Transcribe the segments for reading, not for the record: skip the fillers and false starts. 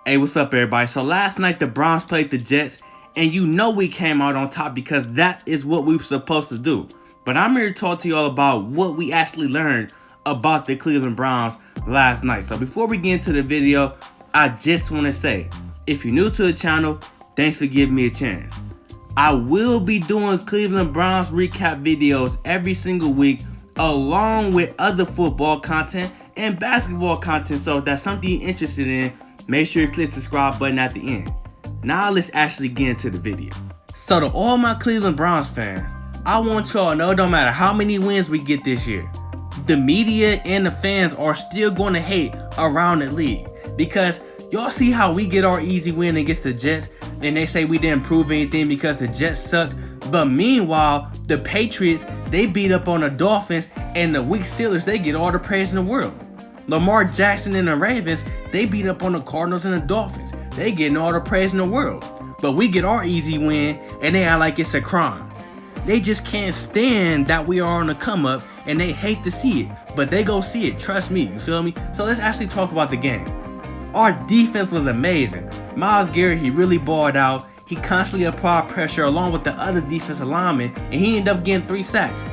Hey, what's up, everybody? So last night the Browns played the Jets, and you know we came out on top because that is what we were supposed to do. But I'm here to talk to y'all about what we actually learned about the Cleveland Browns last night. So before we get into the video, I just want to say, if you're new to the channel, thanks for giving me a chance. I will be doing Cleveland Browns recap videos every single week, along with other football content and basketball content. So if that's something you're interested in, make sure you click the subscribe button at the end. Now let's actually get into the video. So to all my Cleveland Browns fans, I want y'all to know no matter how many wins we get this year, the media and the fans are still going to hate around the league. Because y'all see how we get our easy win against the Jets and they say we didn't prove anything because the Jets suck. But meanwhile, the Patriots, they beat up on the Dolphins, and the weak Steelers, they get all the praise in the world. Lamar Jackson and the Ravens, they beat up on the Cardinals and the Dolphins. They getting all the praise in the world. But we get our easy win and they act like it's a crime. They just can't stand that we are on the come up and they hate to see it. But they go see it, trust me, you feel me? So let's actually talk about the game. Our defense was amazing. Myles Garrett, he really balled out. He constantly applied pressure along with the other defensive linemen, and he ended up getting 3 sacks.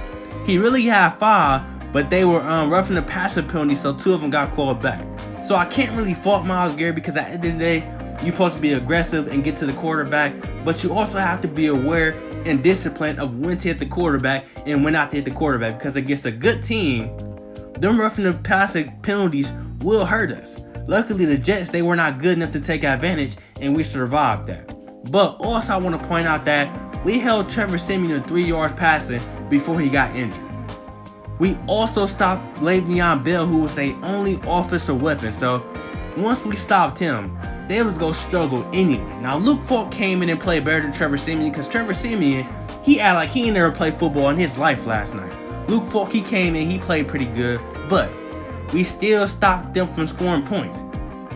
He really had 5, but they were roughing the passer penalty, so 2 of them got called back. So I can't really fault Myles Garrett because at the end of the day, you're supposed to be aggressive and get to the quarterback, but you also have to be aware and disciplined of when to hit the quarterback and when not to hit the quarterback, because against a good team, them roughing the passer penalties will hurt us. Luckily, the Jets, they were not good enough to take advantage, and we survived that. But also, I want to point out that we held Trevor Siemian to 3 yards passing before he got injured. We also stopped Le'Veon Bell, who was their only offensive weapon. So once we stopped him, they was going to struggle anyway. Now, Luke Falk came in and played better than Trevor Siemian because Trevor Siemian, he acted like he ain't never played football in his life last night. Luke Falk, he came in, he played pretty good, but we still stopped them from scoring points.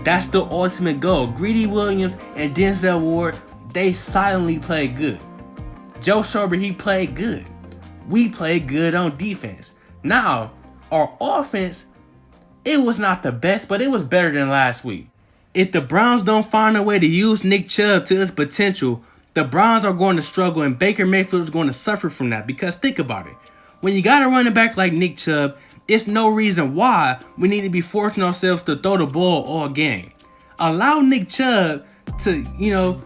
That's the ultimate goal. Greedy Williams and Denzel Ward, they silently played good. Joe Schobert, he played good. We played good on defense. Now, our offense, it was not the best, but it was better than last week. If the Browns don't find a way to use Nick Chubb to his potential, the Browns are going to struggle, and Baker Mayfield is going to suffer from that. Because think about it. When you got a running back like Nick Chubb, it's no reason why we need to be forcing ourselves to throw the ball all game. Allow Nick Chubb to,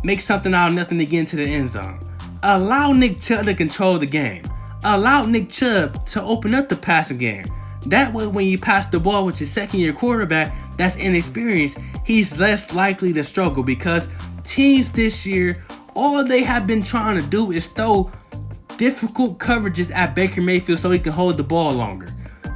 make something out of nothing to get into the end zone. Allow Nick Chubb to control the game. Allow Nick Chubb to open up the passing game. That way, when you pass the ball with your second-year quarterback that's inexperienced, he's less likely to struggle, because teams this year, all they have been trying to do is throw difficult coverages at Baker Mayfield so he can hold the ball longer.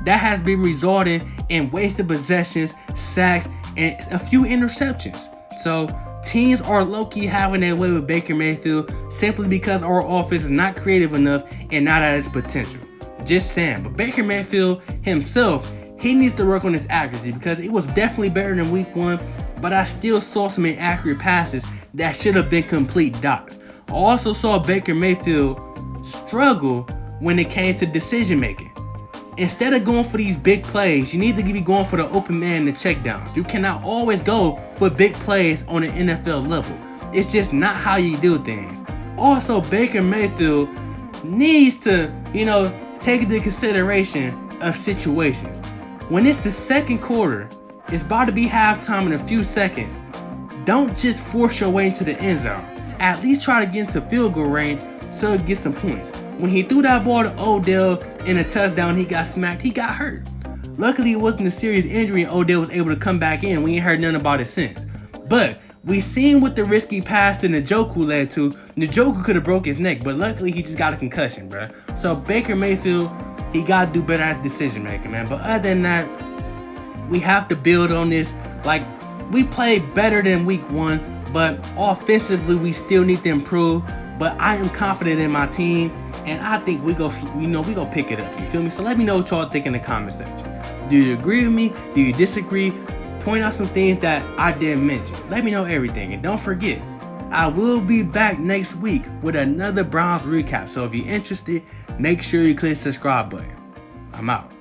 That has been resulting in wasted possessions, sacks, and a few interceptions. So teams are low-key having their way with Baker Mayfield simply because our offense is not creative enough and not at its potential. Just saying. But Baker Mayfield himself, he needs to work on his accuracy, because it was definitely better than week 1, but I still saw some inaccurate passes that should have been complete dots. I also saw Baker Mayfield struggle when it came to decision making. Instead of going for these big plays, you need to be going for the open man and the checkdowns. You cannot always go for big plays on an NFL level. It's just not how you do things. Also, Baker Mayfield needs to, take into consideration of situations. When it's the second quarter, it's about to be halftime in a few seconds. Don't just force your way into the end zone. At least try to get into field goal range so you get some points. When he threw that ball to Odell in a touchdown, he got smacked, he got hurt. Luckily, it wasn't a serious injury and Odell was able to come back in. We ain't heard nothing about it since. But we seen what the risky pass to Njoku led to. Njoku could have broke his neck, but luckily he just got a concussion, bro. So Baker Mayfield, he got to do better as decision making, man. But other than that, we have to build on this. Like, we played better than week 1, but offensively we still need to improve. But I am confident in my team, and I think we go pick it up. You feel me? So let me know what y'all think in the comment section. Do you agree with me? Do you disagree? Point out some things that I didn't mention. Let me know everything. And don't forget, I will be back next week with another Browns recap. So if you're interested, make sure you click the subscribe button. I'm out.